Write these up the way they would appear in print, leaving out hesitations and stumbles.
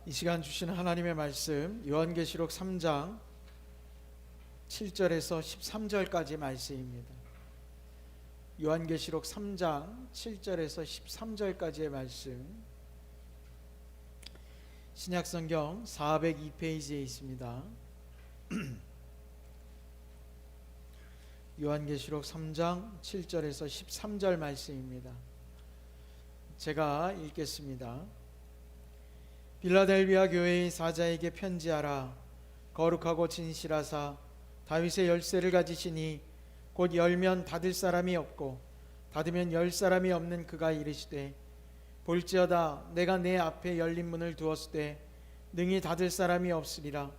이 시간 주시는 하나님의 말씀 요한계시록 3장 7절에서 13절까지 말씀입니다. 요한계시록 3장 7절에서 13절까지의 말씀, 신약성경 402페이지에 있습니다. 요한계시록 3장 7절에서 13절 말씀입니다. 제가 읽겠습니다. 빌라델비아 교회의 사자에게 편지하라. 거룩하고 진실하사 다윗의 열쇠를 가지시니 곧 열면 닫을 사람이 없고 닫으면 열 사람이 없는 그가 이르시되, 볼지어다 내가 내 앞에 열린 문을 두었으되 능히 닫을 사람이 없으리라.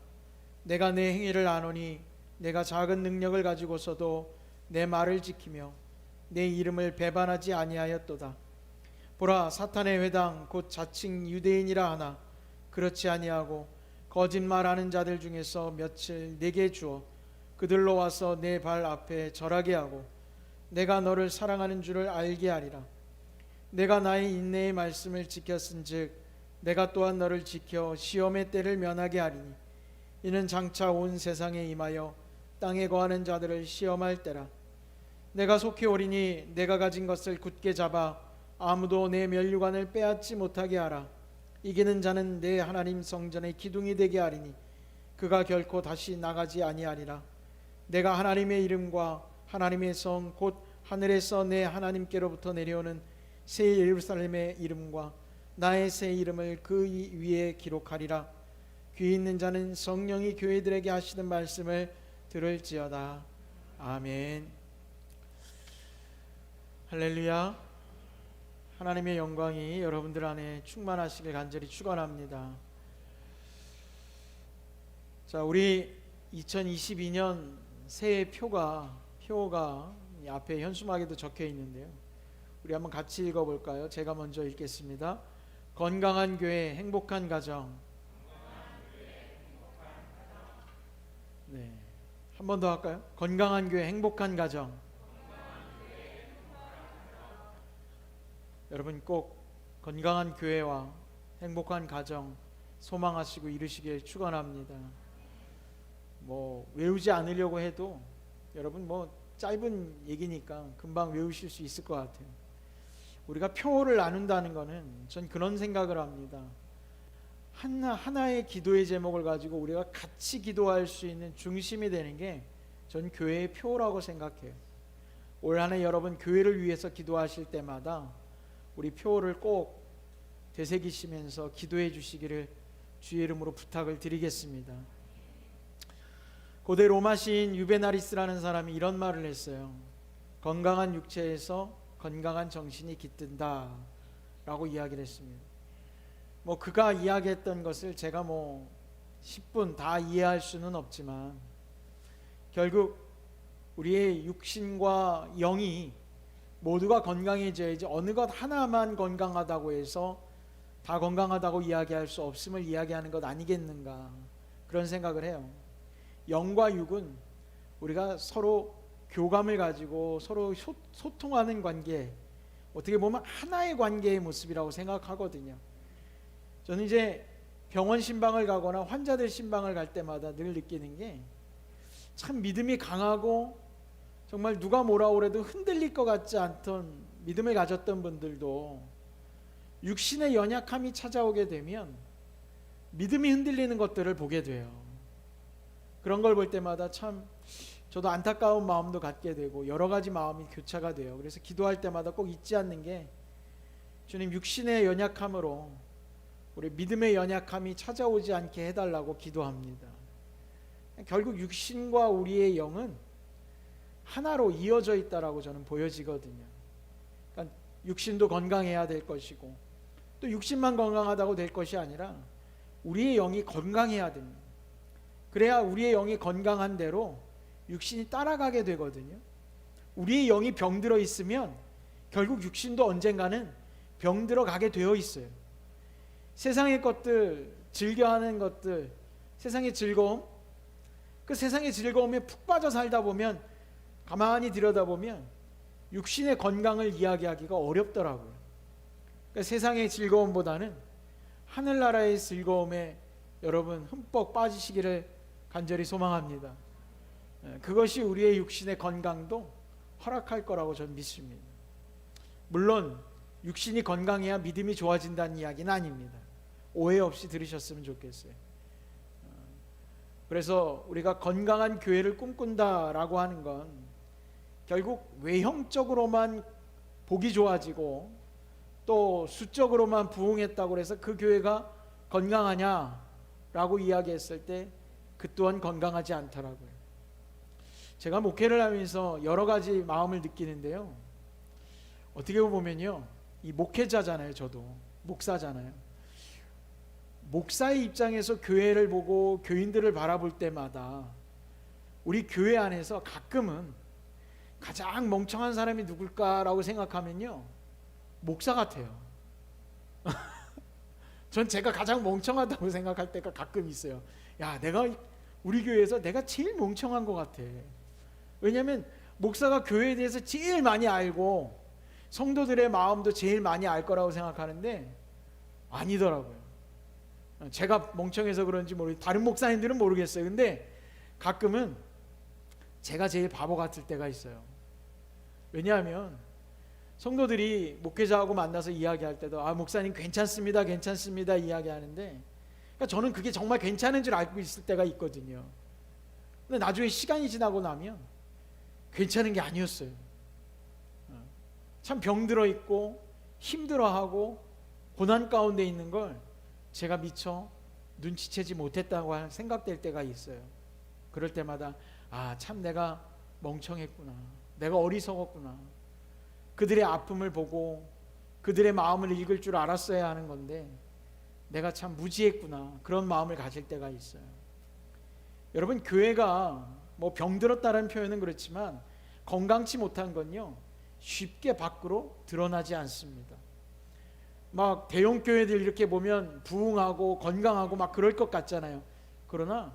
내가 내 행위를 아노니 내가 작은 능력을 가지고서도 내 말을 지키며 내 이름을 배반하지 아니하였도다. 보라, 사탄의 회당 곧 자칭 유대인이라 하나 그렇지 아니하고 거짓말하는 자들 중에서 며칠 내게 주어 그들로 와서 내 발 앞에 절하게 하고 내가 너를 사랑하는 줄을 알게 하리라. 내가 나의 인내의 말씀을 지켰은즉 내가 또한 너를 지켜 시험의 때를 면하게 하리니 이는 장차 온 세상에 임하여 땅에 거하는 자들을 시험할 때라. 내가 속히 오리니 내가 가진 것을 굳게 잡아 아무도 내 면류관을 빼앗지 못하게 하라. 이기는 자는 내 하나님 성전의 기둥이 되게 하리니 그가 결코 다시 나가지 아니하리라. 내가 하나님의 이름과 하나님의 성 곧 하늘에서 내 하나님께로부터 내려오는 새 예루살렘의 이름과 나의 새 이름을 그 위에 기록하리라. 귀 있는 자는 성령이 교회들에게 하시는 말씀을 들을지어다. 아멘. 할렐루야. 하나님의 영광이 여러분들 안에 충만하시길 간절히 축원합니다. 자, 우리 2022년 새해 표가 앞에 현수막에도 적혀 있는데요. 우리 한번 같이 읽어볼까요? 제가 먼저 읽겠습니다. 건강한 교회, 행복한 가정. 네, 한 번 더 할까요? 건강한 교회, 행복한 가정. 여러분 꼭 건강한 교회와 행복한 가정 소망하시고 이루시길 축원합니다. 외우지 않으려고 해도 여러분 짧은 얘기니까 금방 외우실 수 있을 것 같아요. 우리가 표를 나눈다는 것은 전 그런 생각을 합니다. 하나의 기도의 제목을 가지고 우리가 같이 기도할 수 있는 중심이 되는 게 전 교회의 표라고 생각해요. 올 한 해 여러분 교회를 위해서 기도하실 때마다 우리 표를 꼭 되새기시면서 기도해 주시기를 주의 이름으로 부탁을 드리겠습니다. 고대 로마 시인 유베나리스라는 사람이 이런 말을 했어요. 건강한 육체에서 건강한 정신이 깃든다 라고 이야기를 했습니다. 그가 이야기했던 것을 제가 10분 다 이해할 수는 없지만 결국 우리의 육신과 영이 모두가 건강해져야지 어느 것 하나만 건강하다고 해서 다 건강하다고 이야기할 수 없음을 이야기하는 것 아니겠는가, 그런 생각을 해요. 영과 육은 우리가 서로 교감을 가지고 서로 소통하는 관계, 어떻게 보면 하나의 관계의 모습이라고 생각하거든요. 저는 이제 병원 신방을 가거나 환자들 신방을 갈 때마다 늘 느끼는 게, 참 믿음이 강하고 정말 누가 뭐라 그래도 흔들릴 것 같지 않던 믿음을 가졌던 분들도 육신의 연약함이 찾아오게 되면 믿음이 흔들리는 것들을 보게 돼요. 그런 걸 볼 때마다 참 저도 안타까운 마음도 갖게 되고 여러 가지 마음이 교차가 돼요. 그래서 기도할 때마다 꼭 잊지 않는 게, 주님, 육신의 연약함으로 우리 믿음의 연약함이 찾아오지 않게 해달라고 기도합니다. 결국 육신과 우리의 영은 하나로 이어져 있다라고 저는 보여지거든요. 그러니까 육신도 건강해야 될 것이고, 또 육신만 건강하다고 될 것이 아니라 우리의 영이 건강해야 됩니다. 그래야 우리의 영이 건강한 대로 육신이 따라가게 되거든요. 우리의 영이 병들어 있으면 결국 육신도 언젠가는 병들어 가게 되어 있어요. 세상의 것들, 즐겨하는 것들, 세상의 즐거움, 그 세상의 즐거움에 푹 빠져 살다 보면, 가만히 들여다보면 육신의 건강을 이야기하기가 어렵더라고요. 그러니까 세상의 즐거움보다는 하늘나라의 즐거움에 여러분 흠뻑 빠지시기를 간절히 소망합니다. 그것이 우리의 육신의 건강도 허락할 거라고 저는 믿습니다. 물론 육신이 건강해야 믿음이 좋아진다는 이야기는 아닙니다. 오해 없이 들으셨으면 좋겠어요. 그래서 우리가 건강한 교회를 꿈꾼다라고 하는 건 결국 외형적으로만 보기 좋아지고 또 수적으로만 부흥했다고 해서 그 교회가 건강하냐라고 이야기했을 때 그 또한 건강하지 않더라고요. 제가 목회를 하면서 여러 가지 마음을 느끼는데요. 어떻게 보면요, 이 목회자잖아요. 저도 목사잖아요. 목사의 입장에서 교회를 보고 교인들을 바라볼 때마다 우리 교회 안에서 가끔은 가장 멍청한 사람이 누굴까라고 생각하면요, 목사 같아요. 전 제가 가장 멍청하다고 생각할 때가 가끔 있어요. 야, 내가 우리 교회에서 내가 제일 멍청한 것 같아. 왜냐하면 목사가 교회에 대해서 제일 많이 알고 성도들의 마음도 제일 많이 알 거라고 생각하는데 아니더라고요. 제가 멍청해서 그런지 모르겠어요. 다른 목사님들은 모르겠어요. 근데 가끔은 제가 제일 바보 같을 때가 있어요. 왜냐하면 성도들이 목회자하고 만나서 이야기할 때도 목사님 괜찮습니다, 괜찮습니다 이야기하는데, 그러니까 저는 그게 정말 괜찮은 줄 알고 있을 때가 있거든요. 근데 나중에 시간이 지나고 나면 괜찮은 게 아니었어요. 참 병들어 있고 힘들어하고 고난 가운데 있는 걸 제가 미처 눈치채지 못했다고 생각될 때가 있어요. 그럴 때마다 참 내가 멍청했구나, 내가 어리석었구나, 그들의 아픔을 보고 그들의 마음을 읽을 줄 알았어야 하는 건데 내가 참 무지했구나, 그런 마음을 가질 때가 있어요. 여러분, 교회가 뭐 병들었다는 표현은 그렇지만 건강치 못한 건요, 쉽게 밖으로 드러나지 않습니다. 막 대형 교회들 이렇게 보면 부흥하고 건강하고 막 그럴 것 같잖아요. 그러나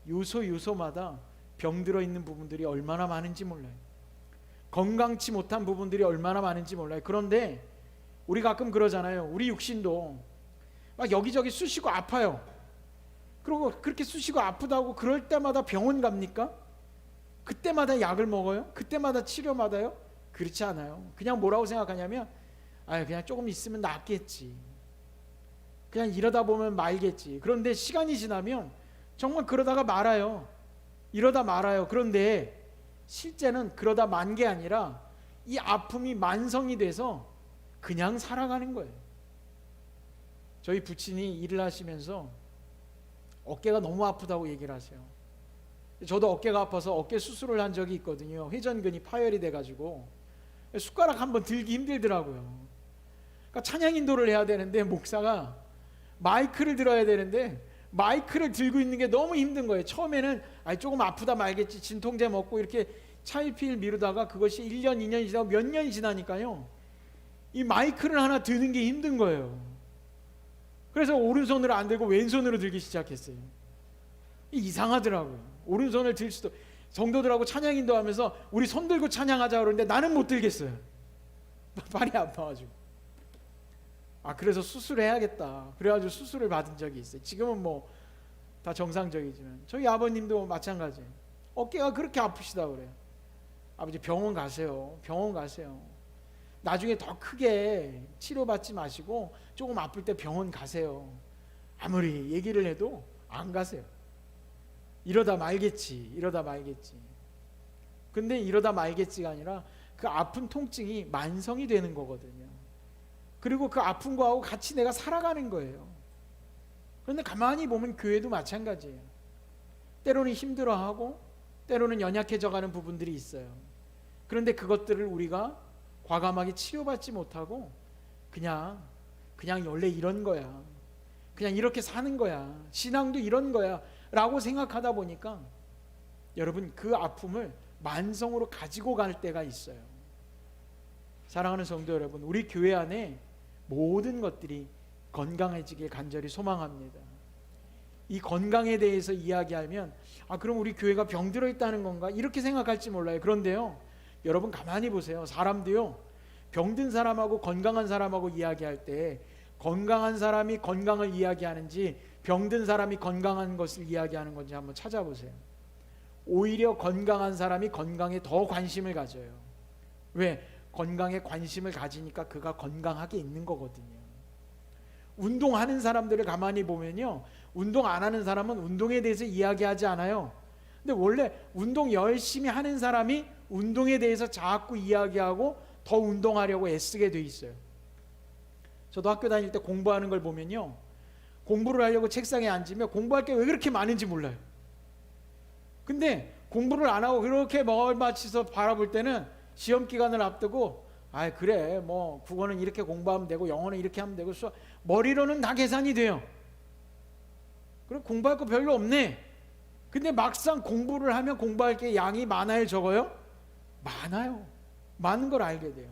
요소마다 병들어 있는 부분들이 얼마나 많은지 몰라요. 건강치 못한 부분들이 얼마나 많은지 몰라요. 그런데 우리 가끔 그러잖아요. 우리 육신도 막 여기저기 쑤시고 아파요. 그리고 그렇게 쑤시고 아프다고 그럴 때마다 병원 갑니까? 그때마다 약을 먹어요? 그때마다 치료받아요? 그렇지 않아요. 그냥 뭐라고 생각하냐면 그냥 조금 있으면 낫겠지, 그냥 이러다 보면 말겠지. 그런데 시간이 지나면 정말 그러다가 말아요. 이러다 말아요. 그런데 실제는 그러다 만 게 아니라 이 아픔이 만성이 돼서 그냥 살아가는 거예요. 저희 부친이 일을 하시면서 어깨가 너무 아프다고 얘기를 하세요. 저도 어깨가 아파서 어깨 수술을 한 적이 있거든요. 회전근이 파열이 돼가지고 숟가락 한번 들기 힘들더라고요. 그러니까 찬양 인도를 해야 되는데 목사가 마이크를 들어야 되는데 마이크를 들고 있는 게 너무 힘든 거예요. 처음에는 조금 아프다 말겠지, 진통제 먹고 이렇게 차일피일 미루다가 그것이 1년 2년이 지나고 몇 년이 지나니까요, 이 마이크를 하나 드는 게 힘든 거예요. 그래서 오른손으로 안 들고 왼손으로 들기 시작했어요. 이상하더라고요. 오른손을 들 수도, 성도들하고 찬양 인도하면서 우리 손 들고 찬양하자 그러는데 나는 못 들겠어요. 발이 아파가지고. 그래서 수술해야겠다. 그래가지고 수술을 받은 적이 있어요. 지금은 뭐 다 정상적이지만 저희 아버님도 마찬가지예요. 어깨가 그렇게 아프시다 그래요. 아버지 병원 가세요. 병원 가세요. 나중에 더 크게 치료받지 마시고 조금 아플 때 병원 가세요. 아무리 얘기를 해도 안 가세요. 이러다 말겠지, 이러다 말겠지. 근데 이러다 말겠지가 아니라 그 아픈 통증이 만성이 되는 거거든요. 그리고 그 아픈 거하고 같이 내가 살아가는 거예요. 그런데 가만히 보면 교회도 마찬가지예요. 때로는 힘들어하고 때로는 연약해져가는 부분들이 있어요. 그런데 그것들을 우리가 과감하게 치료받지 못하고 그냥 원래 이런 거야, 그냥 이렇게 사는 거야, 신앙도 이런 거야 라고 생각하다 보니까 여러분, 그 아픔을 만성으로 가지고 갈 때가 있어요. 사랑하는 성도 여러분, 우리 교회 안에 모든 것들이 건강해지길 간절히 소망합니다. 이 건강에 대해서 이야기하면 그럼 우리 교회가 병들어 있다는 건가 이렇게 생각할지 몰라요. 그런데요, 여러분 가만히 보세요. 사람도요, 병든 사람하고 건강한 사람하고 이야기할 때 건강한 사람이 건강을 이야기하는지 병든 사람이 건강한 것을 이야기하는 건지 한번 찾아보세요. 오히려 건강한 사람이 건강에 더 관심을 가져요. 왜? 건강에 관심을 가지니까 그가 건강하게 있는 거거든요. 운동하는 사람들을 가만히 보면요, 운동 안 하는 사람은 운동에 대해서 이야기하지 않아요. 근데 원래 운동 열심히 하는 사람이 운동에 대해서 자꾸 이야기하고 더 운동하려고 애쓰게 돼 있어요. 저도 학교 다닐 때 공부하는 걸 보면요, 공부를 하려고 책상에 앉으면 공부할 게 왜 그렇게 많은지 몰라요. 근데 공부를 안 하고 그렇게 뭘 맞춰서 바라볼 때는 시험 기간을 앞두고 아 그래 뭐 국어는 이렇게 공부하면 되고 영어는 이렇게 하면 되고 머리로는 다 계산이 돼요. 그럼 공부할 거 별로 없네. 근데 막상 공부를 하면 공부할 게 양이 많아요, 적어요? 많아요. 많은 걸 알게 돼요.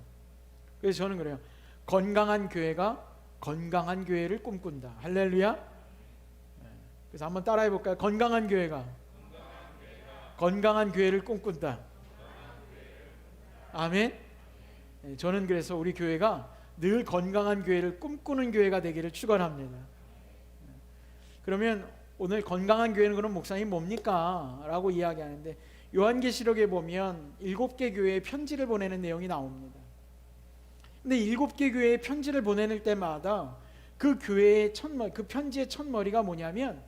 그래서 저는 그래요. 건강한 교회가 건강한 교회를 꿈꾼다. 할렐루야. 그래서 한번 따라해 볼까요? 건강한 교회가 건강한 교회를 꿈꾼다. 아멘. 저는 그래서 우리 교회가 늘 건강한 교회를 꿈꾸는 교회가 되기를 축원합니다. 그러면 오늘 건강한 교회는 그럼 목사님 뭡니까? 라고 이야기하는데 요한계시록에 보면 7개 교회에 편지를 보내는 내용이 나옵니다. 근데 7개 교회에 편지를 보내는 때마다 그 교회의 그 편지의 첫머리가 뭐냐면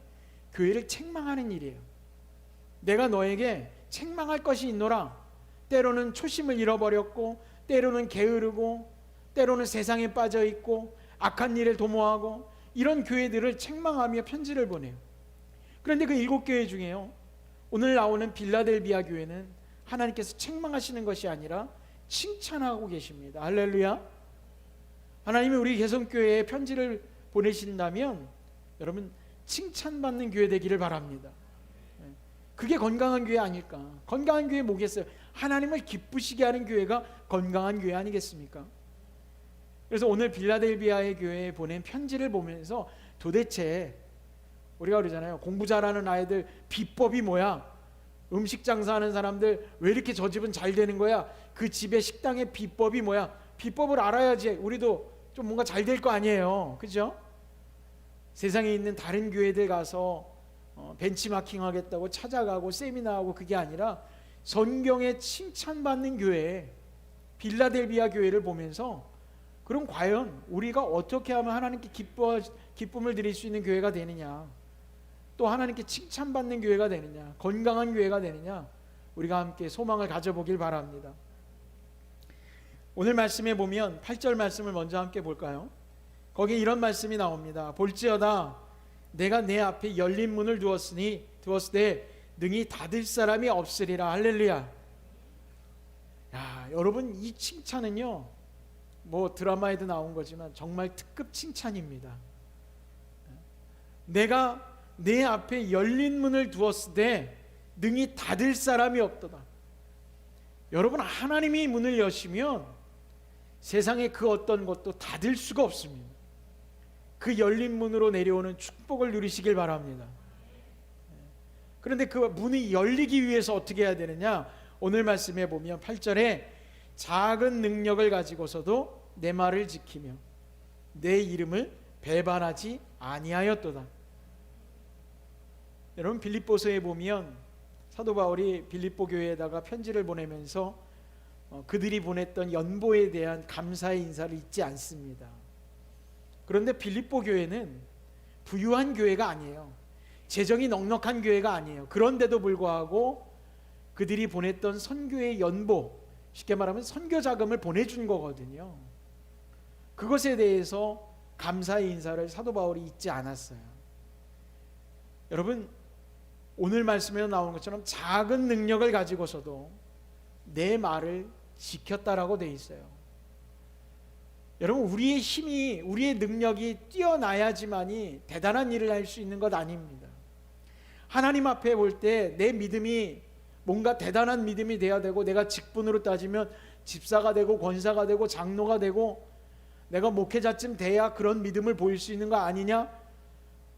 교회를 책망하는 일이에요. 내가 너에게 책망할 것이 있노라. 때로는 초심을 잃어버렸고 때로는 게으르고 때로는 세상에 빠져있고 악한 일을 도모하고 이런 교회들을 책망하며 편지를 보내요. 그런데 그 7교회 중에요, 오늘 나오는 빌라델비아 교회는 하나님께서 책망하시는 것이 아니라 칭찬하고 계십니다. 할렐루야. 하나님이 우리 개성교회에 편지를 보내신다면 여러분 칭찬받는 교회 되기를 바랍니다. 그게 건강한 교회 아닐까? 건강한 교회 뭐겠어요? 하나님을 기쁘시게 하는 교회가 건강한 교회 아니겠습니까? 그래서 오늘 빌라델비아의 교회에 보낸 편지를 보면서 도대체 우리가 그러잖아요, 공부 잘하는 아이들 비법이 뭐야? 음식 장사하는 사람들 왜 이렇게 저 집은 잘 되는 거야? 그 집의 식당의 비법이 뭐야? 비법을 알아야지 우리도 좀 뭔가 잘 될 거 아니에요, 그죠? 세상에 있는 다른 교회들 가서 벤치마킹 하겠다고 찾아가고 세미나하고 그게 아니라 성경에 칭찬받는 교회 빌라델비아 교회를 보면서 그럼 과연 우리가 어떻게 하면 하나님께 기쁨을 드릴 수 있는 교회가 되느냐, 또 하나님께 칭찬받는 교회가 되느냐, 건강한 교회가 되느냐, 우리가 함께 소망을 가져보길 바랍니다. 오늘 말씀에 보면 8절 말씀을 먼저 함께 볼까요? 거기에 이런 말씀이 나옵니다. 볼지어다 내가 내 앞에 열린 문을 두었을 때 능히 닫을 사람이 없으리라. 할렐루야. 야, 여러분 이 칭찬은요, 뭐 드라마에도 나온 거지만 정말 특급 칭찬입니다. 내가 내 앞에 열린 문을 두었을 때 능히 닫을 사람이 없도다. 여러분 하나님이 문을 여시면 세상에 그 어떤 것도 닫을 수가 없습니다. 그 열린 문으로 내려오는 축복을 누리시길 바랍니다. 그런데 그 문이 열리기 위해서 어떻게 해야 되느냐? 오늘 말씀에 보면 8절에 작은 능력을 가지고서도 내 말을 지키며 내 이름을 배반하지 아니하였도다. 여러분 빌립보서에 보면 사도 바울이 빌립보 교회에다가 편지를 보내면서 그들이 보냈던 연보에 대한 감사의 인사를 잊지 않습니다. 그런데 빌립보 교회는 부유한 교회가 아니에요. 재정이 넉넉한 교회가 아니에요. 그런데도 불구하고 그들이 보냈던 선교의 연보, 쉽게 말하면 선교 자금을 보내준 거거든요. 그것에 대해서 감사의 인사를 사도 바울이 잊지 않았어요. 여러분 오늘 말씀에 나오는 것처럼 작은 능력을 가지고서도 내 말을 지켰다라고 돼 있어요. 여러분 우리의 힘이, 우리의 능력이 뛰어나야지만이 대단한 일을 할 수 있는 것 아닙니다. 하나님 앞에 볼 때 내 믿음이 뭔가 대단한 믿음이 돼야 되고, 내가 직분으로 따지면 집사가 되고 권사가 되고 장로가 되고 내가 목회자쯤 돼야 그런 믿음을 보일 수 있는 거 아니냐?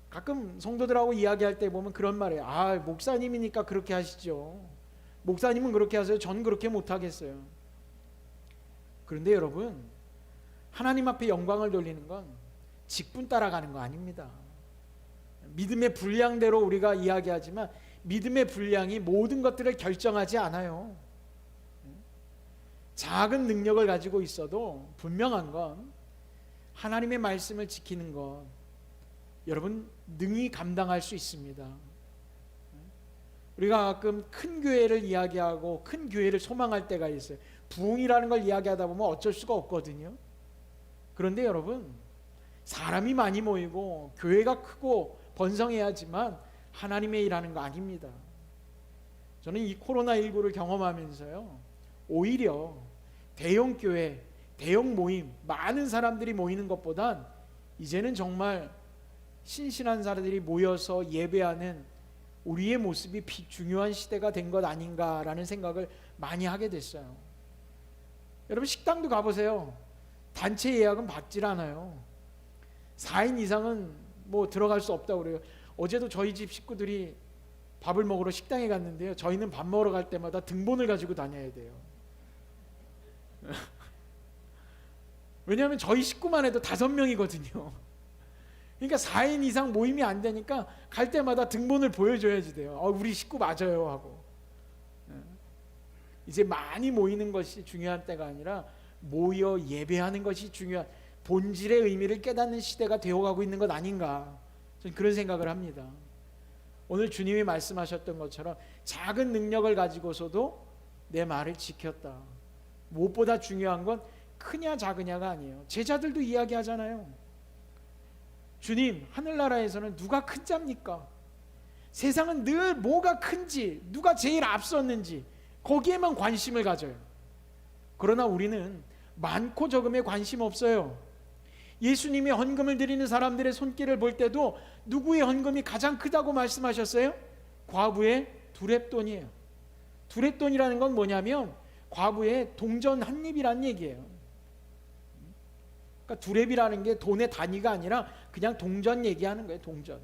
가끔 성도들하고 이야기할 때 보면 그런 말이에요. 아, 목사님이니까 그렇게 하시죠. 목사님은 그렇게 하세요. 전 그렇게 못하겠어요. 그런데 여러분 하나님 앞에 영광을 돌리는 건 직분 따라가는 거 아닙니다. 믿음의 분량대로 우리가 이야기하지만 믿음의 분량이 모든 것들을 결정하지 않아요. 작은 능력을 가지고 있어도 분명한 건 하나님의 말씀을 지키는 것, 여러분 능히 감당할 수 있습니다. 우리가 가끔 큰 교회를 이야기하고 큰 교회를 소망할 때가 있어요. 부흥이라는 걸 이야기하다 보면 어쩔 수가 없거든요. 그런데 여러분, 사람이 많이 모이고 교회가 크고 번성해야지만 하나님의 일하는 거 아닙니다. 저는 이 코로나19를 경험하면서요, 오히려 대형 교회, 대형 모임, 많은 사람들이 모이는 것보단 이제는 정말 신실한 사람들이 모여서 예배하는 우리의 모습이 중요한 시대가 된 것 아닌가라는 생각을 많이 하게 됐어요. 여러분 식당도 가보세요. 단체 예약은 받질 않아요. 4인 이상은 뭐 들어갈 수 없다고 그래요. 어제도 저희 집 식구들이 밥을 먹으러 식당에 갔는데요, 저희는 밥 먹으러 갈 때마다 등본을 가지고 다녀야 돼요. 왜냐하면 저희 식구만 해도 5명이거든요. 그러니까 4인 이상 모임이 안 되니까 갈 때마다 등본을 보여줘야지 돼요. 우리 식구 맞아요 하고. 이제 많이 모이는 것이 중요한 때가 아니라 모여 예배하는 것이 중요한, 본질의 의미를 깨닫는 시대가 되어가고 있는 것 아닌가, 저는 그런 생각을 합니다. 오늘 주님이 말씀하셨던 것처럼 작은 능력을 가지고서도 내 말을 지켰다. 무엇보다 중요한 건 크냐 작으냐가 아니에요. 제자들도 이야기하잖아요. 주님, 하늘나라에서는 누가 큰 자입니까? 세상은 늘 뭐가 큰지, 누가 제일 앞섰는지 거기에만 관심을 가져요. 그러나 우리는 많고 적음에 관심 없어요. 예수님이 헌금을 드리는 사람들의 손길을 볼 때도 누구의 헌금이 가장 크다고 말씀하셨어요? 과부의 두렙돈이에요. 두렙돈이라는 건 뭐냐면 과부의 동전 한 입이라는 얘기예요. 그러니까 두렙이라는 게 돈의 단위가 아니라 그냥 동전 얘기하는 거예요. 동전,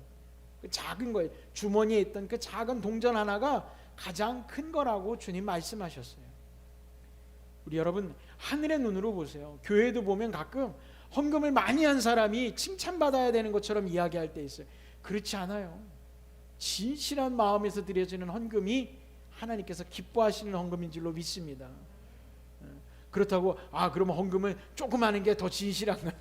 그 작은 거예요. 주머니에 있던 그 작은 동전 하나가 가장 큰 거라고 주님 말씀하셨어요. 우리 여러분 하늘의 눈으로 보세요. 교회도 보면 가끔 헌금을 많이 한 사람이 칭찬받아야 되는 것처럼 이야기할 때 있어요. 그렇지 않아요. 진실한 마음에서 드려지는 헌금이 하나님께서 기뻐하시는 헌금인 줄로 믿습니다. 그렇다고 그러면 헌금을 조금 하는 게 더 진실한가?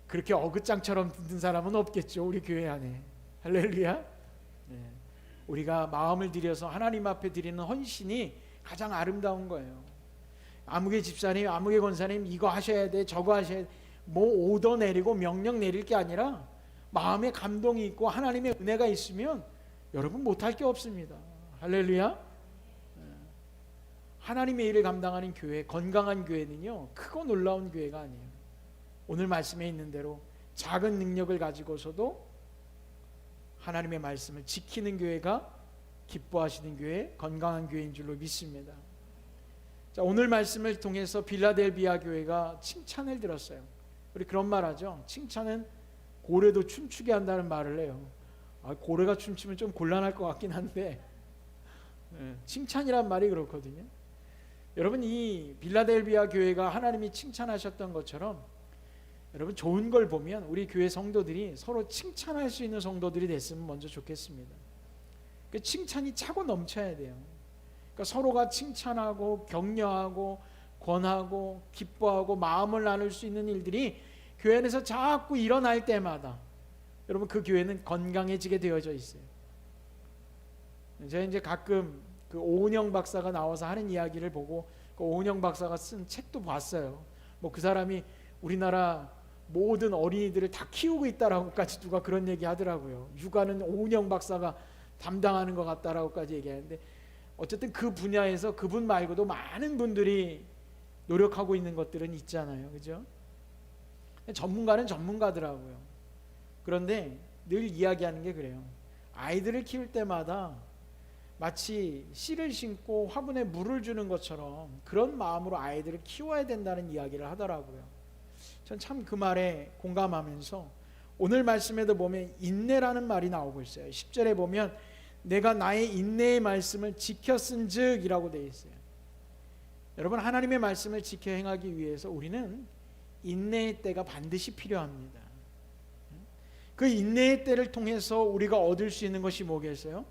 그렇게 어긋장처럼 듣는 사람은 없겠죠, 우리 교회 안에. 할렐루야. 우리가 마음을 들여서 하나님 앞에 드리는 헌신이 가장 아름다운 거예요. 아무개 집사님, 아무개 권사님 이거 하셔야 돼, 저거 하셔야 돼, 뭐 오더 내리고 명령 내릴 게 아니라 마음에 감동이 있고 하나님의 은혜가 있으면 여러분 못할 게 없습니다. 할렐루야. 하나님의 일을 감당하는 교회, 건강한 교회는요, 크고 놀라운 교회가 아니에요. 오늘 말씀에 있는 대로 작은 능력을 가지고서도 하나님의 말씀을 지키는 교회가 기뻐하시는 교회, 건강한 교회인 줄로 믿습니다. 자, 오늘 말씀을 통해서 빌라델비아 교회가 칭찬을 들었어요. 우리 그런 말 하죠. 칭찬은 고래도 춤추게 한다는 말을 해요. 고래가 춤추면 좀 곤란할 것 같긴 한데 칭찬이란 말이 그렇거든요. 여러분 이 빌라델비아 교회가 하나님이 칭찬하셨던 것처럼 여러분 좋은 걸 보면 우리 교회 성도들이 서로 칭찬할 수 있는 성도들이 됐으면 먼저 좋겠습니다. 그 칭찬이 차고 넘쳐야 돼요. 그러니까 서로가 칭찬하고 격려하고 권하고 기뻐하고 마음을 나눌 수 있는 일들이 교회 안에서 자꾸 일어날 때마다 여러분 그 교회는 건강해지게 되어져 있어요. 제가 이제 가끔 그 오은영 박사가 나와서 하는 이야기를 보고 그 오은영 박사가 쓴 책도 봤어요. 뭐 그 사람이 우리나라 모든 어린이들을 다 키우고 있다라고까지 누가 그런 얘기 하더라고요. 육아는 오은영 박사가 담당하는 것 같다라고까지 얘기하는데, 어쨌든 그 분야에서 그분 말고도 많은 분들이 노력하고 있는 것들은 있잖아요, 그죠? 전문가는 전문가더라고요. 그런데 늘 이야기하는 게 그래요. 아이들을 키울 때마다 마치 씨를 심고 화분에 물을 주는 것처럼 그런 마음으로 아이들을 키워야 된다는 이야기를 하더라고요. 전 참 그 말에 공감하면서 오늘 말씀에도 보면 인내라는 말이 나오고 있어요. 10절에 보면 내가 나의 인내의 말씀을 지켰은즉 이라고 되어 있어요. 여러분 하나님의 말씀을 지켜 행하기 위해서 우리는 인내의 때가 반드시 필요합니다. 그 인내의 때를 통해서 우리가 얻을 수 있는 것이 뭐겠어요?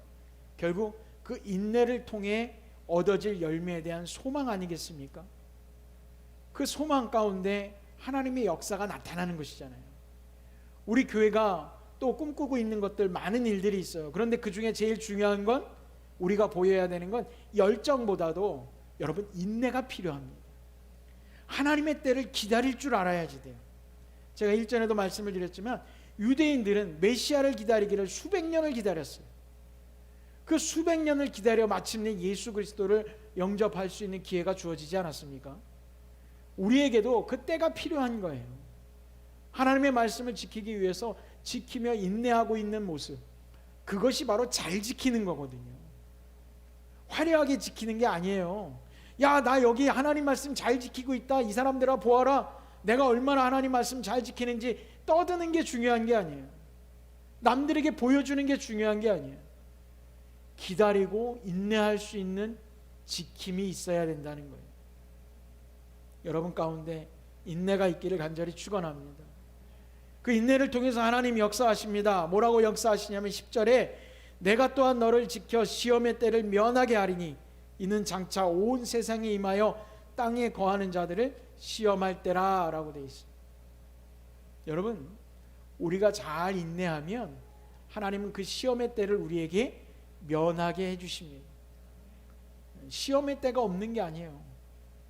결국 그 인내를 통해 얻어질 열매에 대한 소망 아니겠습니까? 그 소망 가운데 하나님의 역사가 나타나는 것이잖아요. 우리 교회가 또 꿈꾸고 있는 것들 많은 일들이 있어요. 그런데 그 중에 제일 중요한 건 우리가 보여야 되는 건 열정보다도 여러분 인내가 필요합니다. 하나님의 때를 기다릴 줄 알아야지 돼요. 제가 일전에도 말씀을 드렸지만 유대인들은 메시아를 기다리기를 수백 년을 기다렸어요. 그 수백 년을 기다려 마침내 예수 그리스도를 영접할 수 있는 기회가 주어지지 않았습니까? 우리에게도 그 때가 필요한 거예요. 하나님의 말씀을 지키기 위해서 지키며 인내하고 있는 모습, 그것이 바로 잘 지키는 거거든요. 화려하게 지키는 게 아니에요. 야, 나 여기 하나님 말씀 잘 지키고 있다, 이 사람들아 보아라, 내가 얼마나 하나님 말씀 잘 지키는지 떠드는 게 중요한 게 아니에요. 남들에게 보여주는 게 중요한 게 아니에요. 기다리고 인내할 수 있는 지킴이 있어야 된다는 거예요. 여러분 가운데 인내가 있기를 간절히 축원합니다. 그 인내를 통해서 하나님 역사하십니다. 뭐라고 역사하시냐면 10절에 내가 또한 너를 지켜 시험의 때를 면하게 하리니 이는 장차 온 세상에 임하여 땅에 거하는 자들을 시험할 때라 라고 되어 있습니다. 여러분, 우리가 잘 인내하면 하나님은 그 시험의 때를 우리에게 면하게 해주십니다. 시험의 때가 없는 게 아니에요.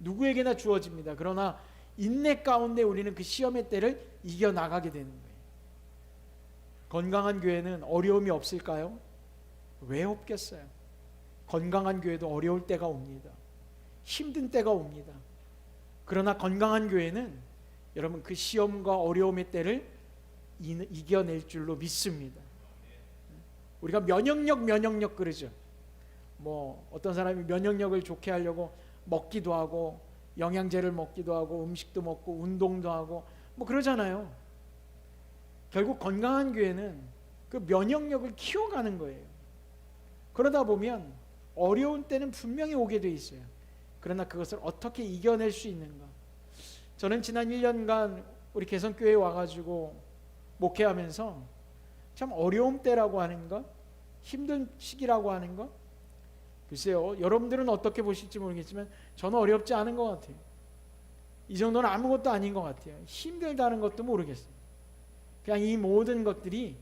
누구에게나 주어집니다. 그러나 인내 가운데 우리는 그 시험의 때를 이겨나가게 되는 거예요. 건강한 교회는 어려움이 없을까요? 왜 없겠어요? 건강한 교회도 어려울 때가 옵니다. 힘든 때가 옵니다. 그러나 건강한 교회는 여러분 그 시험과 어려움의 때를 이겨낼 줄로 믿습니다. 우리가 면역력 그러죠. 뭐 어떤 사람이 면역력을 좋게 하려고 먹기도 하고 영양제를 먹기도 하고 음식도 먹고 운동도 하고 뭐 그러잖아요. 결국 건강한 교회는 그 면역력을 키워가는 거예요. 그러다 보면 어려운 때는 분명히 오게 돼 있어요. 그러나 그것을 어떻게 이겨낼 수 있는가? 저는 지난 1년간 우리 개성교회에 와가지고 목회하면서 참 어려운 때라고 하는 것, 힘든 시기라고 하는 것, 글쎄요, 여러분들은 어떻게 보실지 모르겠지만 저는 어렵지 않은 것 같아요. 이 정도는 아무것도 아닌 것 같아요. 힘들다는 것도 모르겠어요. 그냥 이 모든 것들이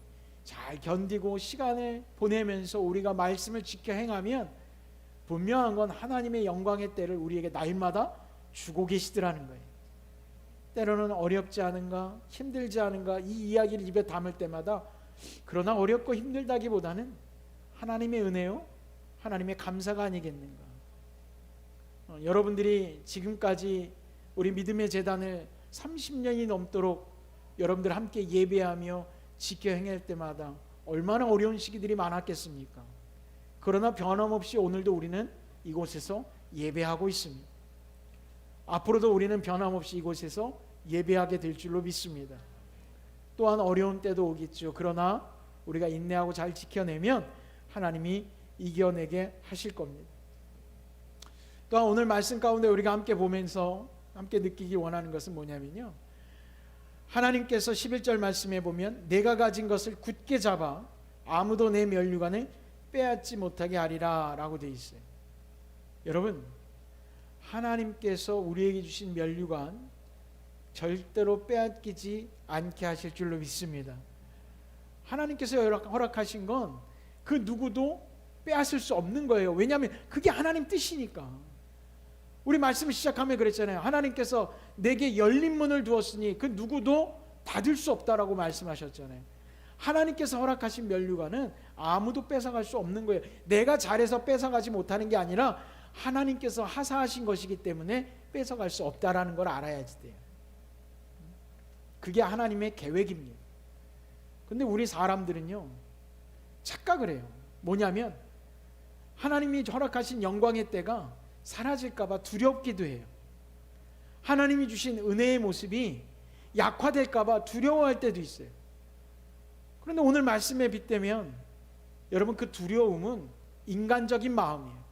잘 견디고 시간을 보내면서 우리가 말씀을 지켜 행하면 분명한 건 하나님의 영광의 때를 우리에게 날마다 주고 계시더라는 거예요. 때로는 어렵지 않은가, 힘들지 않은가, 이 이야기를 입에 담을 때마다 그러나 어렵고 힘들다기보다는 하나님의 은혜요, 하나님의 감사가 아니겠는가. 여러분들이 지금까지 우리 믿음의 재단을 30년이 넘도록 여러분들 함께 예배하며 지켜 행할 때마다 얼마나 어려운 시기들이 많았겠습니까? 그러나 변함없이 오늘도 우리는 이곳에서 예배하고 있습니다. 앞으로도 우리는 변함없이 이곳에서 예배하게 될 줄로 믿습니다. 또한 어려운 때도 오겠죠. 그러나 우리가 인내하고 잘 지켜내면 하나님이 이겨내게 하실 겁니다. 또한 오늘 말씀 가운데 우리가 함께 보면서 함께 느끼기 원하는 것은 뭐냐면요, 하나님께서 11절 말씀에 보면 내가 가진 것을 굳게 잡아 아무도 내 면류관을 빼앗지 못하게 하리라 라고 되어 있어요. 여러분, 하나님께서 우리에게 주신 면류관 절대로 빼앗기지 않게 하실 줄로 믿습니다. 하나님께서 허락하신 건 그 누구도 빼앗을 수 없는 거예요. 왜냐하면 그게 하나님 뜻이니까. 우리 말씀을 시작하면 그랬잖아요. 하나님께서 내게 열린 문을 두었으니 그 누구도 닫을 수 없다라고 말씀하셨잖아요. 하나님께서 허락하신 면류관은 아무도 뺏어갈 수 없는 거예요. 내가 잘해서 뺏어가지 못하는 게 아니라 하나님께서 하사하신 것이기 때문에 뺏어갈 수 없다라는 걸 알아야지 돼요. 그게 하나님의 계획입니다. 근데 우리 사람들은요 착각을 해요. 뭐냐면 하나님이 허락하신 영광의 때가 사라질까 봐 두렵기도 해요. 하나님이 주신 은혜의 모습이 약화될까 봐 두려워할 때도 있어요. 그런데 오늘 말씀에 빗대면 여러분 그 두려움은 인간적인 마음이에요.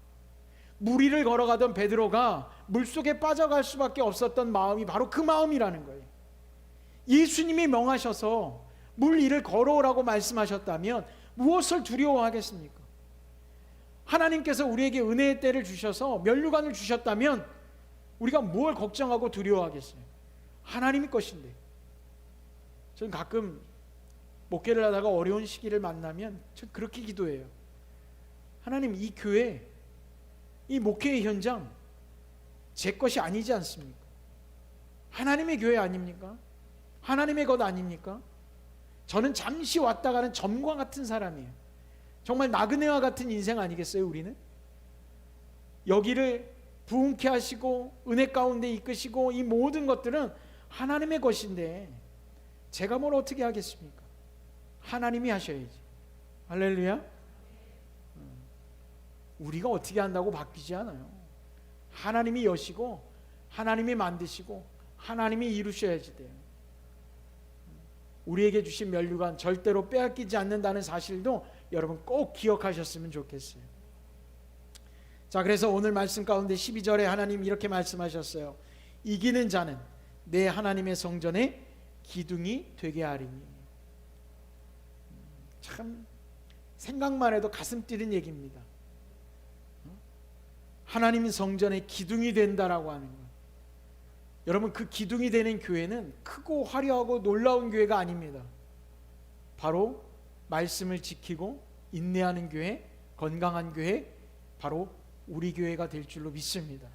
물 위를 걸어가던 베드로가 물속에 빠져갈 수밖에 없었던 마음이 바로 그 마음이라는 거예요. 예수님이 명하셔서 물 위를 걸어오라고 말씀하셨다면 무엇을 두려워하겠습니까? 하나님께서 우리에게 은혜의 때를 주셔서 면류관을 주셨다면 우리가 뭘 걱정하고 두려워하겠어요? 하나님이 것인데. 저는 가끔 목회를 하다가 어려운 시기를 만나면 저 그렇게 기도해요. 하나님, 이 교회, 이 목회의 현장 제 것이 아니지 않습니까? 하나님의 교회 아닙니까? 하나님의 것 아닙니까? 저는 잠시 왔다 가는 점과 같은 사람이에요. 정말 나그네와 같은 인생 아니겠어요, 우리는? 여기를 부흥케 하시고 은혜 가운데 이끄시고 이 모든 것들은 하나님의 것인데 제가 뭘 어떻게 하겠습니까? 하나님이 하셔야지. 할렐루야. 우리가 어떻게 한다고 바뀌지 않아요. 하나님이 여시고 하나님이 만드시고 하나님이 이루셔야지 돼요. 우리에게 주신 면류관 절대로 빼앗기지 않는다는 사실도 여러분 꼭 기억하셨으면 좋겠어요. 자, 그래서 오늘 말씀 가운데 12절에 하나님 이렇게 말씀하셨어요. 이기는 자는 내 하나님의 성전에 기둥이 되게 하리니. 참 생각만 해도 가슴 뛰는 얘기입니다. 하나님의 성전에 기둥이 된다라고 하는 것. 여러분, 그 기둥이 되는 교회는 크고 화려하고 놀라운 교회가 아닙니다. 바로 말씀을 지키고 인내하는 교회, 건강한 교회, 바로 우리 교회가 될 줄로 믿습니다.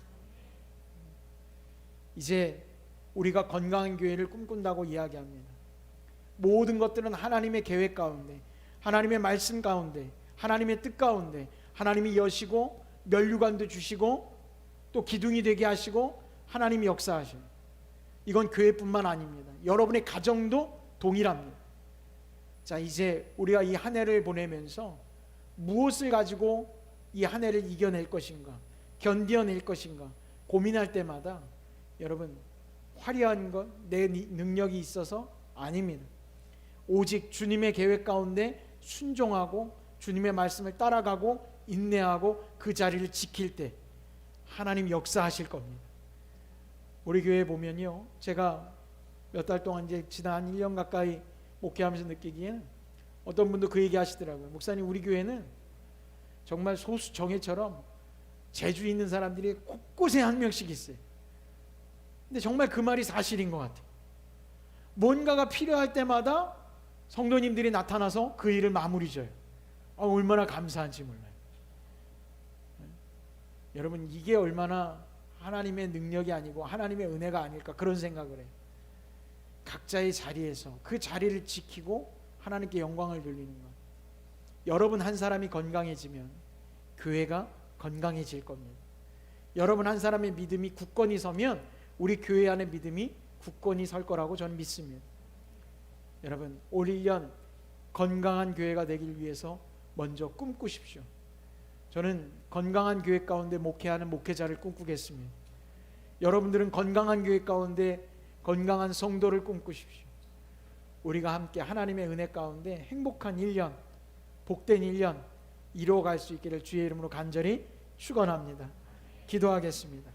이제 우리가 건강한 교회를 꿈꾼다고 이야기합니다. 모든 것들은 하나님의 계획 가운데, 하나님의 말씀 가운데, 하나님의 뜻 가운데 하나님이 여시고 면류관도 주시고 또 기둥이 되게 하시고 하나님이 역사하셔요. 이건 교회뿐만 아닙니다. 여러분의 가정도 동일합니다. 자, 이제 우리가 이 한 해를 보내면서 무엇을 가지고 이 한 해를 이겨낼 것인가, 견뎌낼 것인가 고민할 때마다 여러분, 화려한 것, 내 능력이 있어서 아닙니다. 오직 주님의 계획 가운데 순종하고 주님의 말씀을 따라가고 인내하고 그 자리를 지킬 때 하나님 역사하실 겁니다. 우리 교회에 보면요, 제가 몇 달 동안 이제 지난 1년 가까이 목회하면서 느끼기에는 어떤 분도 그 얘기 하시더라고요. 목사님, 우리 교회는 정말 소수 정예처럼 재주 있는 사람들이 곳곳에 한 명씩 있어요. 근데 정말 그 말이 사실인 것 같아요. 뭔가가 필요할 때마다 성도님들이 나타나서 그 일을 마무리 져요. 얼마나 감사한지 몰라요. 여러분, 이게 얼마나 하나님의 능력이 아니고 하나님의 은혜가 아닐까, 그런 생각을 해요. 각자의 자리에서 그 자리를 지키고 하나님께 영광을 돌리는 것. 여러분 한 사람이 건강해지면 교회가 건강해질 겁니다. 여러분 한 사람의 믿음이 굳건히 서면 우리 교회 안의 믿음이 굳건히 설 거라고 저는 믿습니다. 여러분, 올 1년 건강한 교회가 되길 위해서 먼저 꿈꾸십시오. 저는 건강한 교회 가운데 목회하는 목회자를 꿈꾸겠습니다. 여러분들은 건강한 교회 가운데 건강한 성도를 꿈꾸십시오. 우리가 함께 하나님의 은혜 가운데 행복한 1년, 복된 1년 이루어갈 수 있기를 주의 이름으로 간절히 축원합니다. 기도하겠습니다.